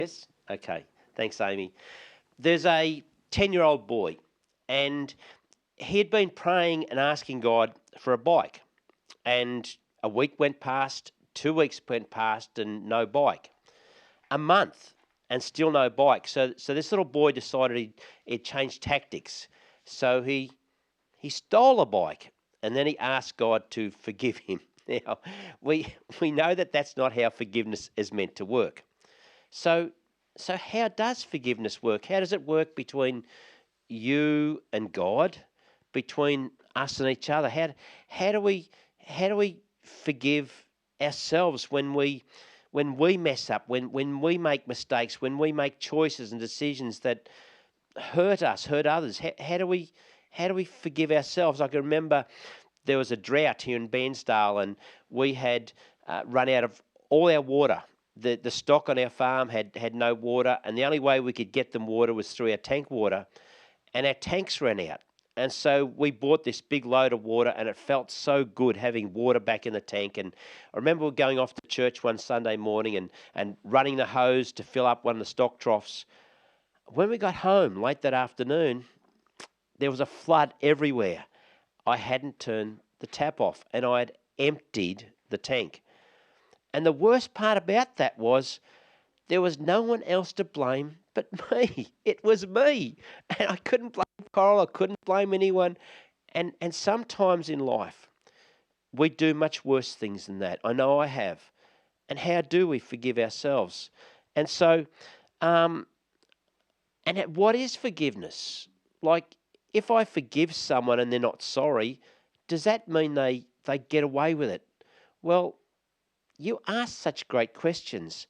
Yes? Okay. Thanks, Amy. There's a 10-year-old boy, and he had been praying and asking God for a bike. And a week went past, 2 weeks went past, and no bike. A month, and still no bike. So this little boy decided he'd change tactics. So he stole a bike, and then he asked God to forgive him. Now, we know that that's not how forgiveness is meant to work. So, so how does forgiveness work? How does it work between you and God, between us and each other? How do we how do we forgive ourselves when we mess up, when we make mistakes, when we make choices and decisions that hurt us, hurt others? How do we forgive ourselves? I can remember there was a drought here in Bairnsdale, and we had run out of all our water. The stock on our farm had no water, and the only way we could get them water was through our tank water, and our tanks ran out. And so we bought this big load of water, and it felt so good having water back in the tank. And I remember going off to church one Sunday morning and running the hose to fill up one of the stock troughs. When we got home late that afternoon, there was a flood everywhere. I hadn't turned the tap off, and I had emptied the tank. And the worst part about that was there was no one else to blame but me. It was me. And I couldn't blame Coral, I couldn't blame anyone. And sometimes in life, we do much worse things than that. I know I have. And how do we forgive ourselves? And so, um, what is forgiveness? Like, if I forgive someone and they're not sorry, does that mean they get away with it? Well, you ask such great questions.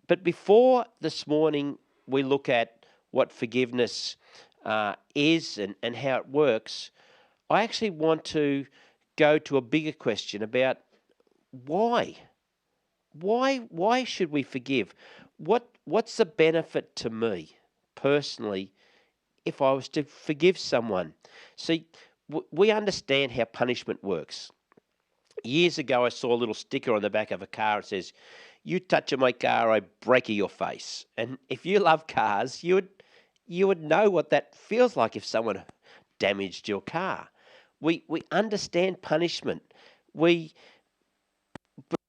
But before this morning, we look at what forgiveness is and how it works, I actually want to go to a bigger question about why. Why should we forgive? What's the benefit to me personally if I was to forgive someone? See, we understand how punishment works. Years ago, I saw a little sticker on the back of a car. It says, "You touch my car, I break your face." And if you love cars, you would know what that feels like if someone damaged your car. We understand punishment. We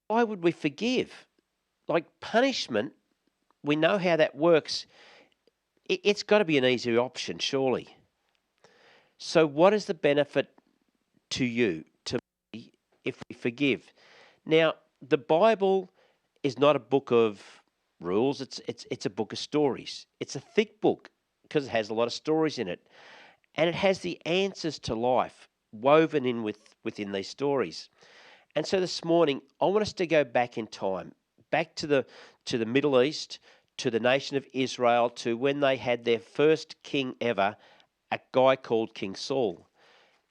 Why would we forgive? Like punishment, we know how that works. It's got to be an easier option, surely. So, what is the benefit to you, to me, if we forgive? Now, the Bible is not a book of rules. It's a book of stories. It's a thick book because it has a lot of stories in it, and it has the answers to life woven in within these stories. And so this morning, I want us to go back in time, back to the Middle East, to the nation of Israel, to when they had their first king ever, a guy called King Saul.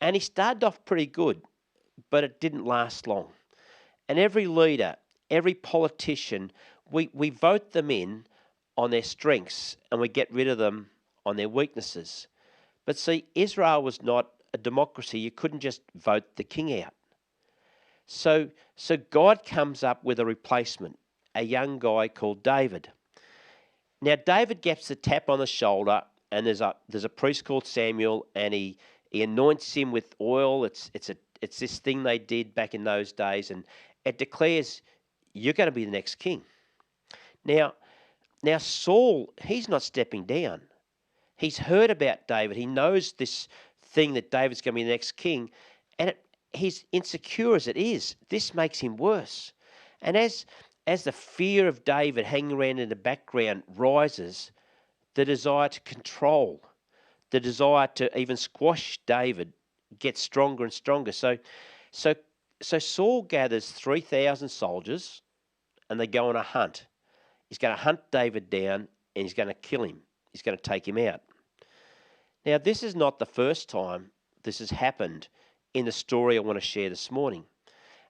And he started off pretty good, but it didn't last long. And every leader, every politician, we vote them in on their strengths and we get rid of them on their weaknesses. But see, Israel was not a democracy. You couldn't just vote the king out. So God comes up with a replacement, a young guy called David. Now David gets the tap on the shoulder, and there's a priest called Samuel, and he anoints him with oil. It's this thing they did back in those days, and it declares you're going to be the next king. Now now Saul, he's not stepping down. He's heard about David. He knows this thing that David's going to be the next king, and he's insecure as it is. This makes him worse. And as the fear of David hanging around in the background rises, the desire to control, the desire to even squash David gets stronger and stronger. So, so Saul gathers 3,000 soldiers, and they go on a hunt. He's going to hunt David down, and he's going to kill him. He's going to take him out. Now, this is not the first time this has happened in the story I want to share this morning.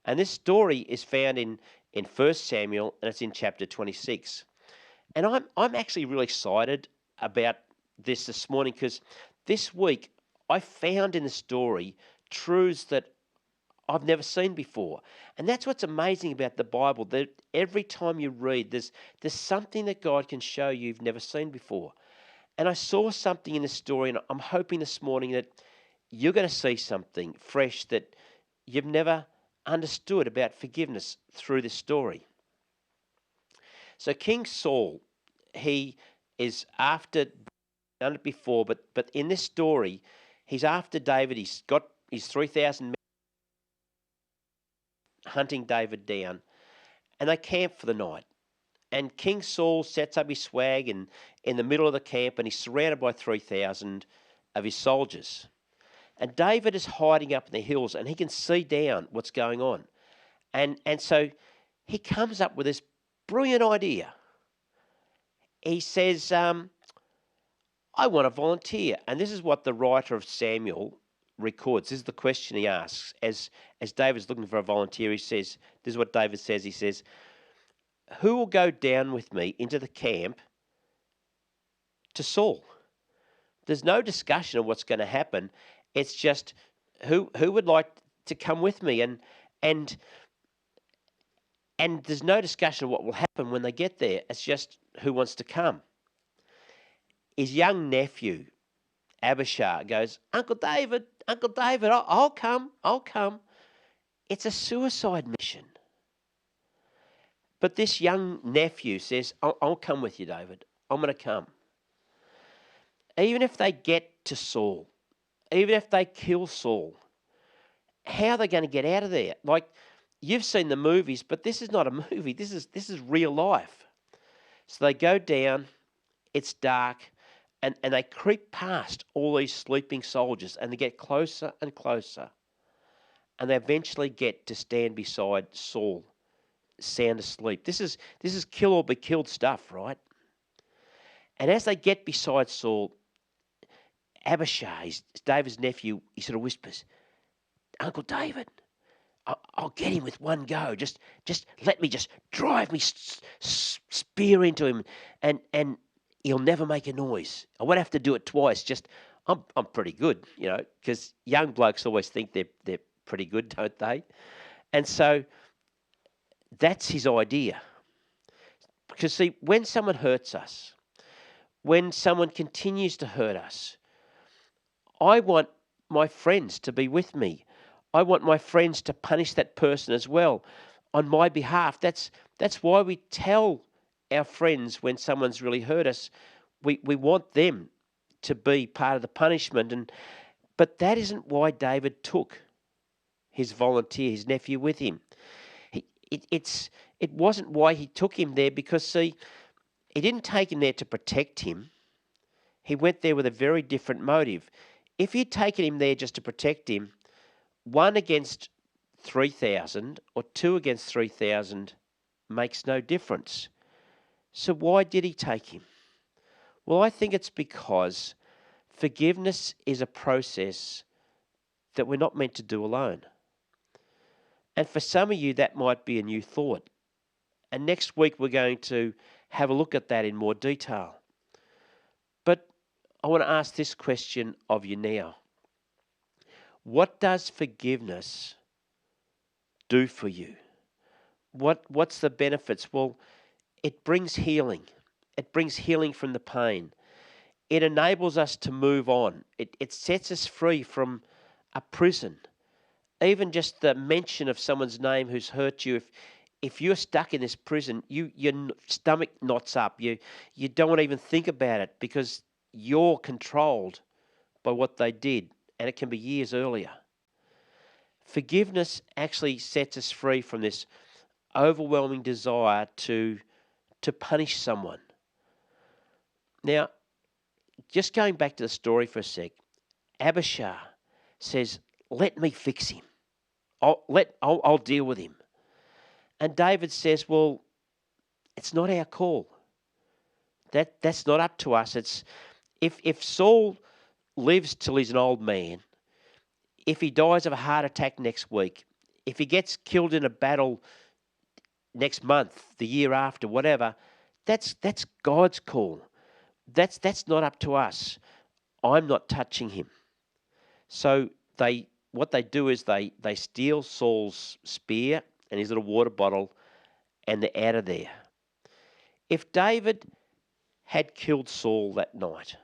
And this story is found in 1 Samuel, and it's in chapter 26. And I'm actually really excited about this morning because this week I found in the story truths that I've never seen before. And that's what's amazing about the Bible, that every time you read, there's something that God can show you've never seen before. And I saw something in the story, and I'm hoping this morning that you're going to see something fresh that you've never understood about forgiveness through this story. So King Saul, he is after, done it before, but in this story, he's after David. He's got his 3,000 men hunting David down, and they camp for the night. And King Saul sets up his swag in the middle of the camp, and he's surrounded by 3,000 of his soldiers. And David is hiding up in the hills, and he can see down what's going on. And so he comes up with this brilliant idea. He says, I want to volunteer. And this is what the writer of Samuel records. This is the question he asks. As David's looking for a volunteer, he says, this is what David says. He says, who will go down with me into the camp to Saul? There's no discussion of what's going to happen. It's just who would like to come with me, and there's no discussion of what will happen when they get there. It's just who wants to come. His young nephew, Abishai, goes, Uncle David, I'll come. It's a suicide mission. But this young nephew says, I'll come with you, David. I'm going to come. Even if they get to Saul, even if they kill Saul, how are they going to get out of there? Like, you've seen the movies, but this is not a movie. This is real life. So they go down, it's dark, and they creep past all these sleeping soldiers, and they get closer and closer. And they eventually get to stand beside Saul, sound asleep. This is kill or be killed stuff, right? And as they get beside Saul, Abishai, David's nephew, he sort of whispers, Uncle David, I'll get him with one go. Just let me just drive me spear into him, and he'll never make a noise. I won't have to do it twice. Just I'm pretty good, because young blokes always think they're pretty good, don't they? And so that's his idea. Because see, when someone hurts us, when someone continues to hurt us, I want my friends to be with me. I want my friends to punish that person as well on my behalf. That's why we tell our friends when someone's really hurt us. We want them to be part of the punishment. But that isn't why David took his volunteer, his nephew, with him. It wasn't why he took him there, because, see, he didn't take him there to protect him. He went there with a very different motive. If he'd taken him there just to protect him, 1 against 3,000 or 2 against 3,000 makes no difference. So why did he take him? Well, I think it's because forgiveness is a process that we're not meant to do alone. And for some of you, that might be a new thought. And next week, we're going to have a look at that in more detail. But I want to ask this question of you now. What does forgiveness do for you? What's the benefits? Well, it brings healing. It brings healing from the pain. It enables us to move on. It sets us free from a prison. Even just the mention of someone's name who's hurt you, if you're stuck in this prison, your stomach knots up. You don't want to even think about it, because you're controlled by what they did, and it can be years earlier. Forgiveness actually sets us free from this overwhelming desire to punish someone. Now, just going back to the story for a sec, Abishai says, let me fix him. I'll deal with him. And David says, well, it's not our call. That's not up to us. It's if Saul lives till he's an old man, if he dies of a heart attack next week, if he gets killed in a battle next month, the year after, whatever, that's God's call. That's not up to us. I'm not touching him. So they what they do is they steal Saul's spear and his little water bottle, and they're out of there. If David had killed Saul that night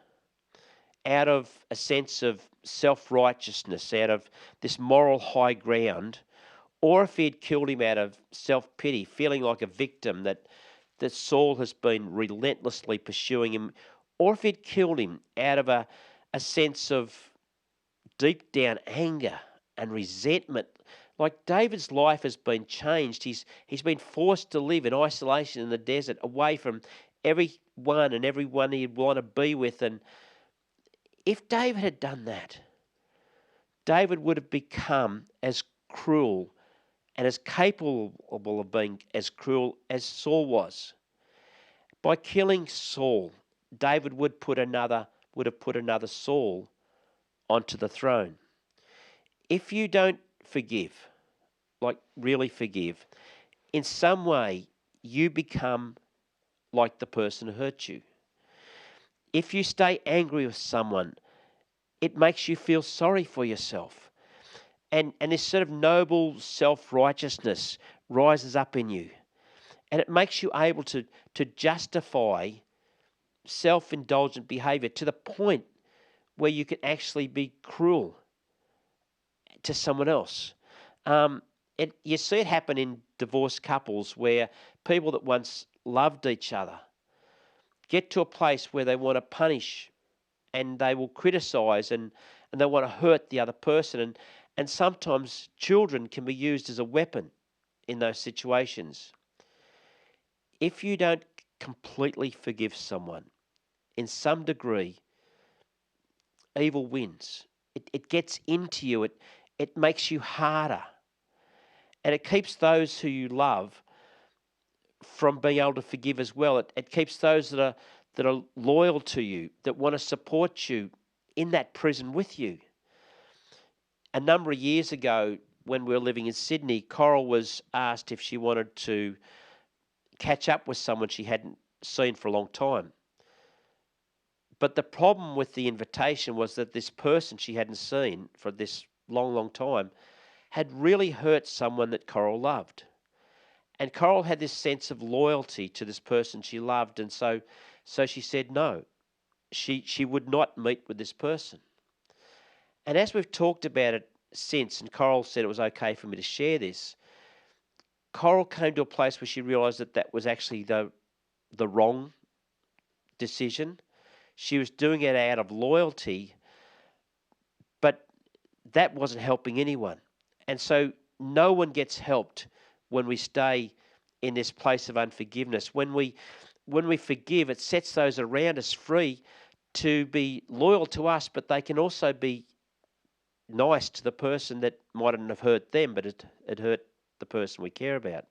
out of a sense of self-righteousness, out of this moral high ground, or if he had killed him out of self-pity, feeling like a victim that Saul has been relentlessly pursuing him, or if he'd killed him out of a sense of deep down anger and resentment. Like David's life has been changed. He's been forced to live in isolation in the desert, away from everyone he'd want to be with. And if David had done that, David would have become as cruel and as capable of being as cruel as Saul was. By killing Saul, David would have put another Saul onto the throne. If you don't forgive, like really forgive, in some way you become like the person who hurt you. If you stay angry with someone, it makes you feel sorry for yourself. And this sort of noble self-righteousness rises up in you. And it makes you able to justify self-indulgent behavior to the point where you can actually be cruel to someone else. You see it happen in divorced couples where people that once loved each other get to a place where they want to punish and they will criticize and they want to hurt the other person. And sometimes children can be used as a weapon in those situations. If you don't completely forgive someone, in some degree, evil wins. It gets into you. It makes you harder. And it keeps those who you love from being able to forgive as well. It keeps those that are loyal to you, that want to support you in that prison with you. A number of years ago, when we were living in Sydney, Coral was asked if she wanted to catch up with someone she hadn't seen for a long time. But the problem with the invitation was that this person she hadn't seen for this long, long time had really hurt someone that Coral loved. And Coral had this sense of loyalty to this person she loved, and so she said no. She would not meet with this person. And as we've talked about it since, and Coral said it was okay for me to share this, Coral came to a place where she realised that was actually the wrong decision. She was doing it out of loyalty, but that wasn't helping anyone. And so no one gets helped when we stay in this place of unforgiveness. When we forgive, it sets those around us free to be loyal to us, but they can also be nice to the person that mightn't have hurt them, but it hurt the person we care about.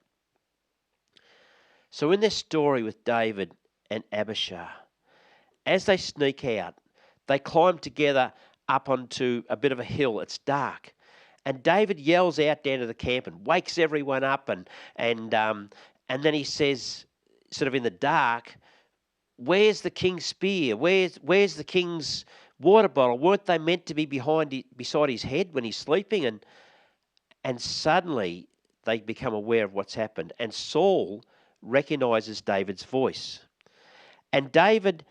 So in this story with David and Abishai, as they sneak out, they climb together up onto a bit of a hill. It's dark. And David yells out down to the camp and wakes everyone up. And then he says, sort of in the dark, "Where's the king's spear? Where's the king's water bottle? Weren't they meant to be beside his head when he's sleeping?" And suddenly they become aware of what's happened. And Saul recognizes David's voice. And David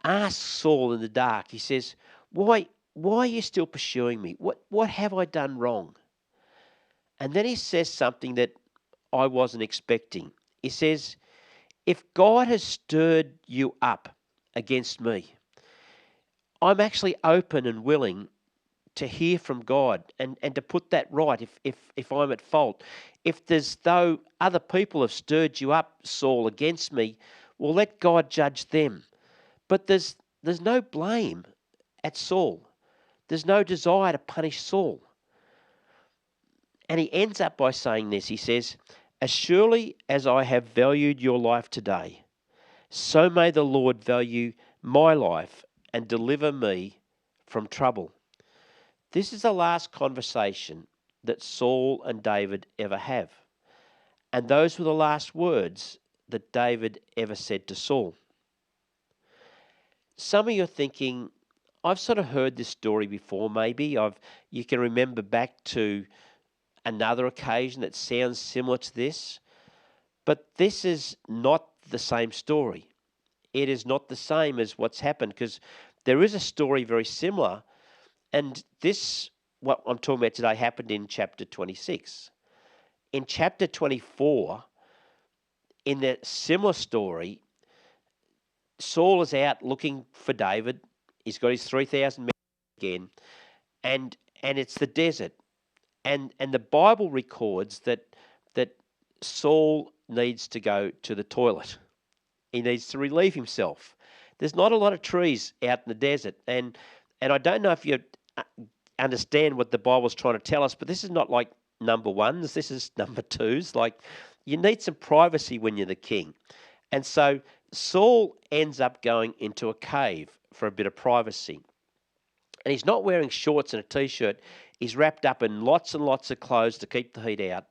asks Saul in the dark, he says, why are you still pursuing me? What have I done wrong? And then he says something that I wasn't expecting. He says, if God has stirred you up against me, I'm actually open and willing to hear from God and to put that right if I'm at fault. If there's though other people have stirred you up, Saul, against me, well, let God judge them. But there's no blame at Saul. There's no desire to punish Saul. And he ends up by saying this. He says, as surely as I have valued your life today, so may the Lord value my life and deliver me from trouble. This is the last conversation that Saul and David ever have. And those were the last words that David ever said to Saul. Some of you are thinking, I've sort of heard this story before. Maybe you can remember back to another occasion that sounds similar to this, but this is not the same story. It is not the same as what's happened, because there is a story very similar, and this, what I'm talking about today, happened in chapter 26. In chapter 24, in the similar story, Saul is out looking for David. He's got his 3,000 men again, and it's the desert. And the Bible records that Saul needs to go to the toilet. He needs to relieve himself. There's not a lot of trees out in the desert, and I don't know if you understand what the Bible's trying to tell us, but this is not like number ones. This is number twos. Like, you need some privacy when you're the king. And so Saul ends up going into a cave for a bit of privacy. And he's not wearing shorts and a t-shirt. He's wrapped up in lots and lots of clothes to keep the heat out.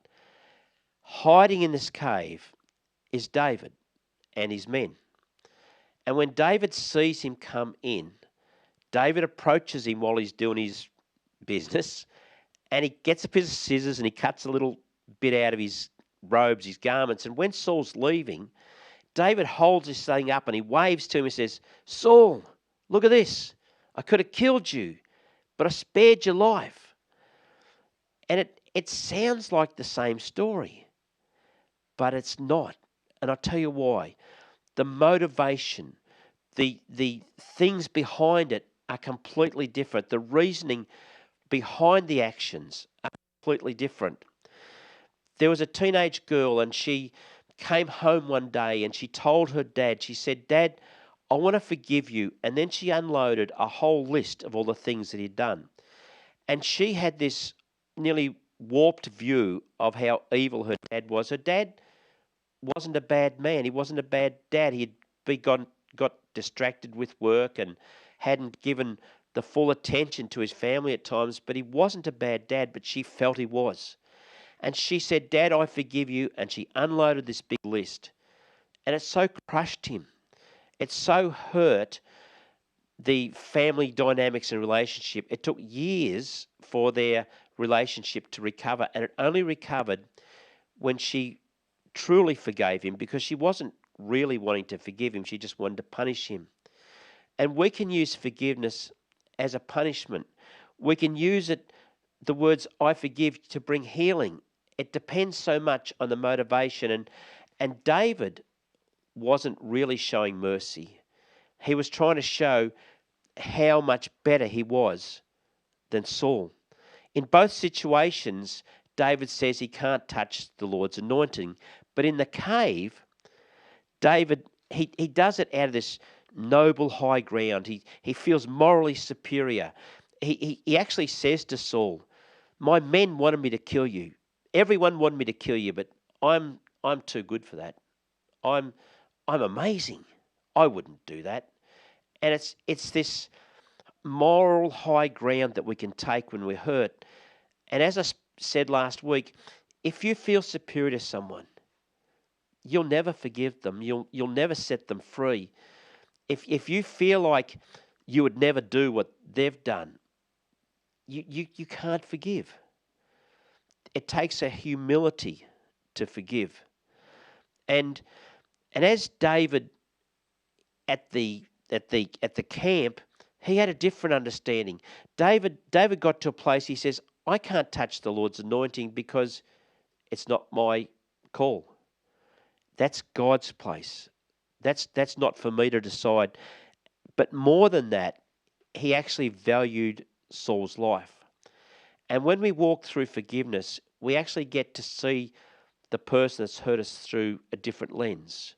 Hiding in this cave is David and his men. And when David sees him come in, David approaches him while he's doing his business, and he gets a piece of scissors and he cuts a little bit out of his robes, his garments. And when Saul's leaving, David holds this thing up and he waves to him and says, "Saul, look at this. I could have killed you, but I spared your life." And it sounds like the same story, but it's not. And I'll tell you why. The motivation, the things behind it are completely different. The reasoning behind the actions are completely different. There was a teenage girl, and she came home one day and she told her dad, she said, "Dad, I want to forgive you." And then she unloaded a whole list of all the things that he'd done. And she had this nearly warped view of how evil her dad was. Her dad wasn't a bad man. He wasn't a bad dad. He'd got distracted with work and hadn't given the full attention to his family at times, but he wasn't a bad dad, but she felt he was. And she said, "Dad, I forgive you." And she unloaded this big list. And it so crushed him. It so hurt the family dynamics and relationship. It took years for their relationship to recover, and it only recovered when she truly forgave him, because she wasn't really wanting to forgive him. She just wanted to punish him. And we can use forgiveness as a punishment. We can use it, the words "I forgive," to bring healing. It depends so much on the motivation. And David wasn't really showing mercy. He was trying to show how much better he was than Saul. In both situations, David says he can't touch the Lord's anointing. But in the cave, David, he does it out of this noble high ground. He feels morally superior. He actually says to Saul, "My men wanted me to kill you. Everyone wanted me to kill you, but I'm too good for that. I'm amazing. I wouldn't do that." And it's this moral high ground that we can take when we're hurt. And as I said last week, if you feel superior to someone, you'll never forgive them. You'll never set them free. If you feel like you would never do what they've done, you can't forgive. It takes a humility to forgive. And as David at the camp, he had a different understanding. David got to a place, he says, "I can't touch the Lord's anointing because it's not my call. That's God's place. That's not for me to decide." But more than that, he actually valued Saul's life. And when we walk through forgiveness, we actually get to see the person that's hurt us through a different lens.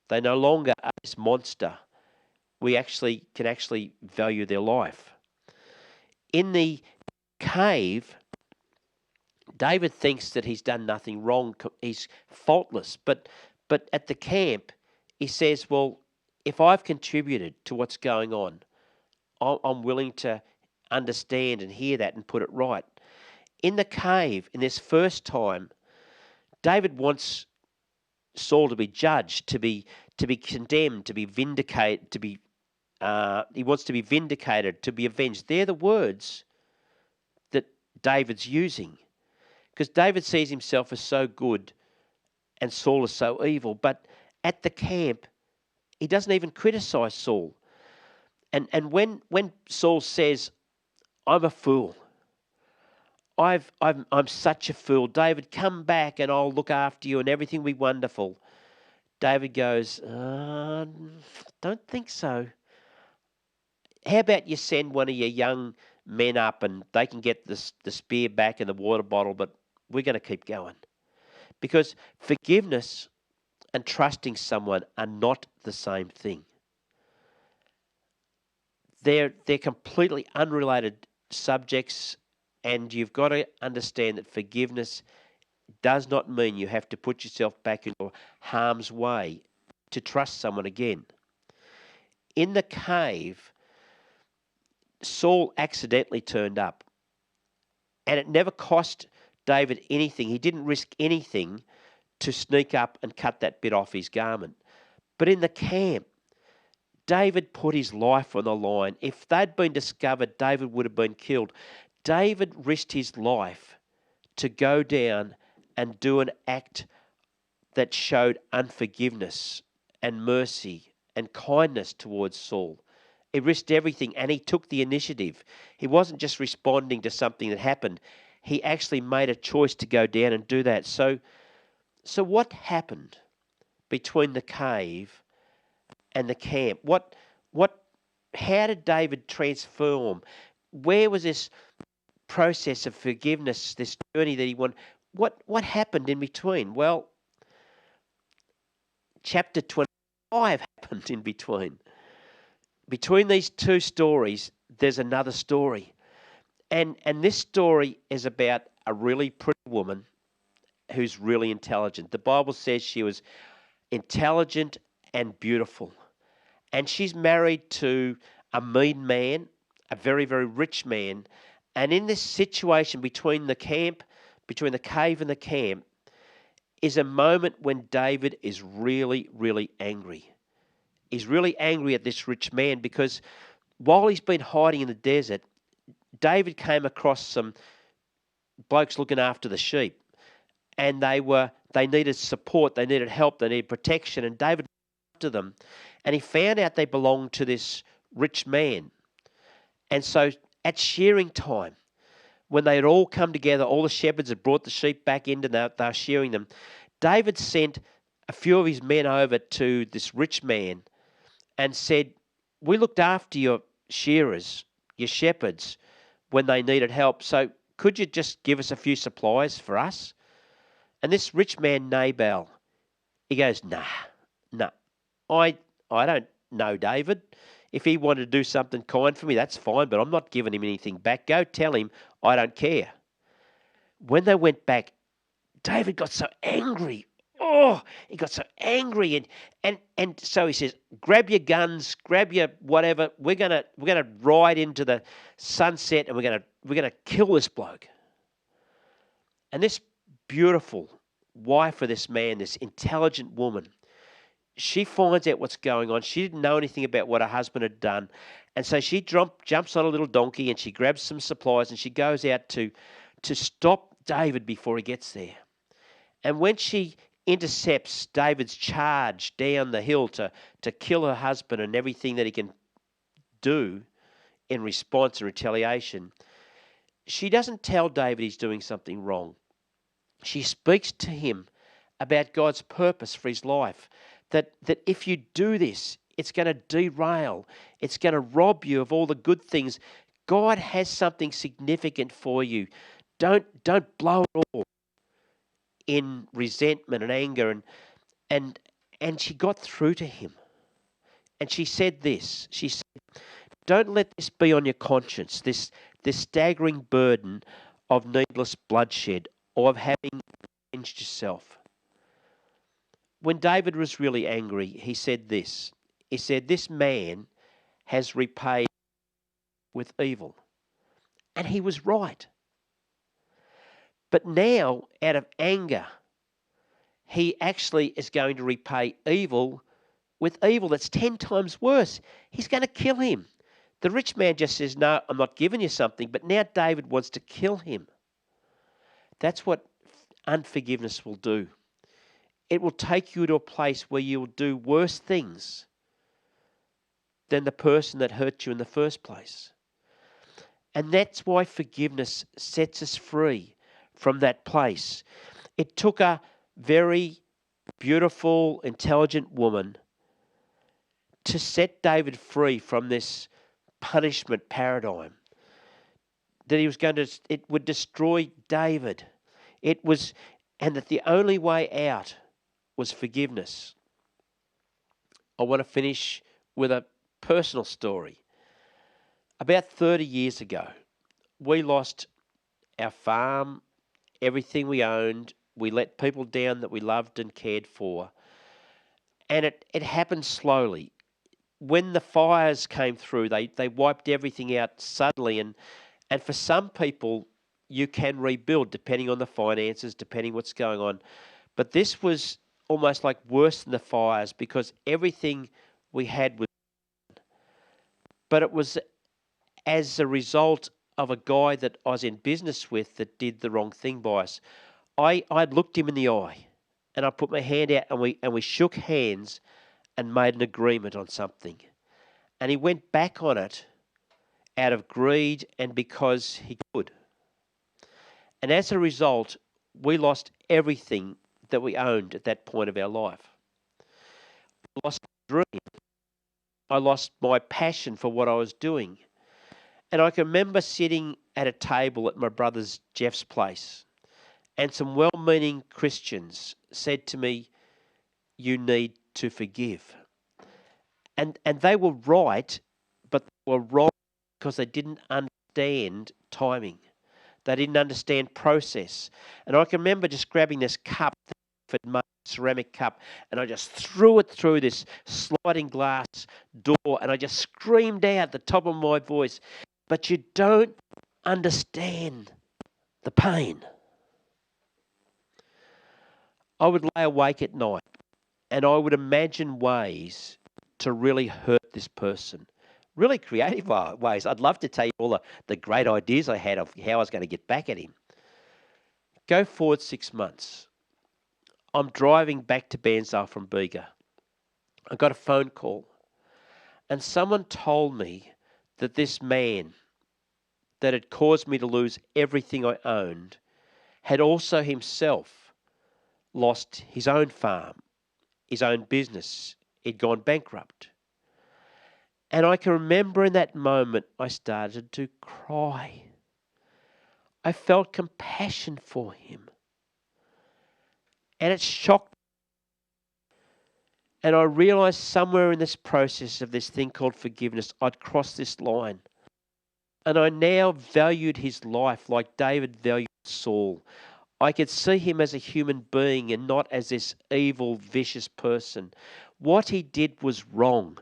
They no longer are this monster. We can actually value their life. In the cave, David thinks that he's done nothing wrong. He's faultless. But at the camp, he says, "Well, if I've contributed to what's going on, I'm willing to understand and hear that and put it right." In the cave, in this first time, David wants Saul to be judged, to be condemned, to be vindicated, to be He wants to be vindicated, to be avenged. They're the words that David's using. Because David sees himself as so good and Saul is so evil. But at the camp, he doesn't even criticize Saul. And when Saul says, I'm a fool, I'm such a fool. David, come back and I'll look after you and everything will be wonderful. David goes, don't think so. How about you send one of your young men up and they can get the spear back and the water bottle, but we're going to keep going. Because forgiveness and trusting someone are not the same thing. They're completely unrelated subjects, and you've got to understand that forgiveness does not mean you have to put yourself back in harm's way to trust someone again. In the cave, Saul accidentally turned up, and it never cost David anything. He didn't risk anything to sneak up and cut that bit off his garment. But in the camp, David put his life on the line. If they'd been discovered, David would have been killed. David risked his life to go down and do an act that showed unforgiveness and mercy and kindness towards Saul. He risked everything and he took the initiative. He wasn't just responding to something that happened. He actually made a choice to go down and do that. So what happened between the cave and the camp? How did David transform? Where was this process of forgiveness, this journey that he wanted? What happened in between? Well, chapter 25 happened in between. Between these two stories, there's another story. And this story is about a really pretty woman who's really intelligent. The Bible says she was intelligent and beautiful. And she's married to a mean man, a very, very rich man. And in this situation between the cave and the camp, is a moment when David is really, really angry. He's really angry at this rich man because while he's been hiding in the desert, David came across some blokes looking after the sheep, and they needed support, they needed help, they needed protection, and David went after them, and he found out they belonged to this rich man. And so at shearing time, when they had all come together, all the shepherds had brought the sheep back in and they were shearing them, David sent a few of his men over to this rich man and said, we looked after your shearers, your shepherds, when they needed help, so could you just give us a few supplies for us? And this rich man, Nabal, he goes, nah, I don't know David. If he wanted to do something kind for me, that's fine, but I'm not giving him anything back. Go tell him I don't care. When they went back, David got so angry. Oh, he got so angry, and so he says, grab your guns, grab your whatever. We're gonna ride into the sunset, and we're gonna kill this bloke. And this beautiful wife of this man, this intelligent woman, she finds out what's going on. She didn't know anything about what her husband had done, and so she jumps on a little donkey and she grabs some supplies and she goes out to stop David before he gets there. And when she intercepts David's charge down the hill to kill her husband and everything that he can do in response and retaliation, she doesn't tell David he's doing something wrong. She speaks to him about God's purpose for his life, that if you do this, it's going to derail, it's going to rob you of all the good things. God has something significant for you. Don't blow it all in resentment and anger, and she got through to him. And she said this. She said, don't let this be on your conscience, this staggering burden of needless bloodshed or of having avenged yourself. When David was really angry, he said this. He said, this man has repaid with evil. And he was right. But now, out of anger, he actually is going to repay evil with evil that's 10 times worse. He's going to kill him. The rich man just says, no, I'm not giving you something. But now David wants to kill him. That's what unforgiveness will do. It will take you to a place where you will do worse things than the person that hurt you in the first place. And that's why forgiveness sets us free from that place. It took a very beautiful, intelligent woman to set David free from this punishment paradigm. That he was going to, it would destroy David. And that the only way out was forgiveness. I want to finish with a personal story. About 30 years ago, we lost our farm, everything we owned. We let people down that we loved and cared for. And it happened slowly. When the fires came through, they wiped everything out suddenly. And for some people, you can rebuild depending on the finances, depending what's going on. But this was almost like worse than the fires because everything we had was. But it was as a result of a guy that I was in business with that did the wrong thing by us. I looked him in the eye and I put my hand out and we shook hands and made an agreement on something. And he went back on it out of greed and because he could. And as a result, we lost everything that we owned at that point of our life. I lost my dream. I lost my passion for what I was doing. And I can remember sitting at a table at my brother's Jeff's place, and some well-meaning Christians said to me, you need to forgive. And they were right, but they were wrong because they didn't understand timing. They didn't understand process. And I can remember just grabbing this cup, ceramic cup, and I just threw it through this sliding glass door, and I just screamed out at the top of my voice, but you don't understand the pain. I would lay awake at night and I would imagine ways to really hurt this person. Really creative ways. I'd love to tell you all the great ideas I had of how I was going to get back at him. Go forward 6 months. I'm driving back to Bairnsdale from Bega. I got a phone call and someone told me that this man that had caused me to lose everything I owned had also himself lost his own farm, his own business. He'd gone bankrupt. And I can remember in that moment I started to cry. I felt compassion for him. And it shocked me. And I realized somewhere in this process of this thing called forgiveness, I'd crossed this line. And I now valued his life like David valued Saul. I could see him as a human being and not as this evil, vicious person. What he did was wrong.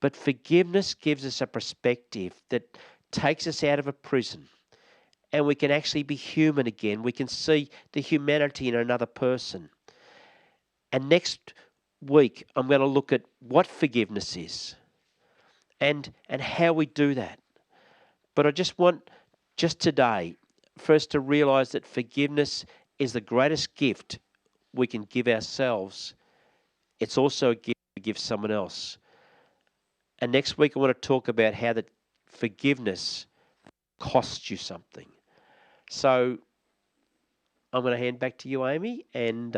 But forgiveness gives us a perspective that takes us out of a prison and we can actually be human again. We can see the humanity in another person. And next week, I'm going to look at what forgiveness is and how we do that. But I just want, just today, for us to realize that forgiveness is the greatest gift we can give ourselves. It's also a gift to give someone else. And next week I want to talk about how that forgiveness costs you something. So I'm going to hand back to you, Amy, and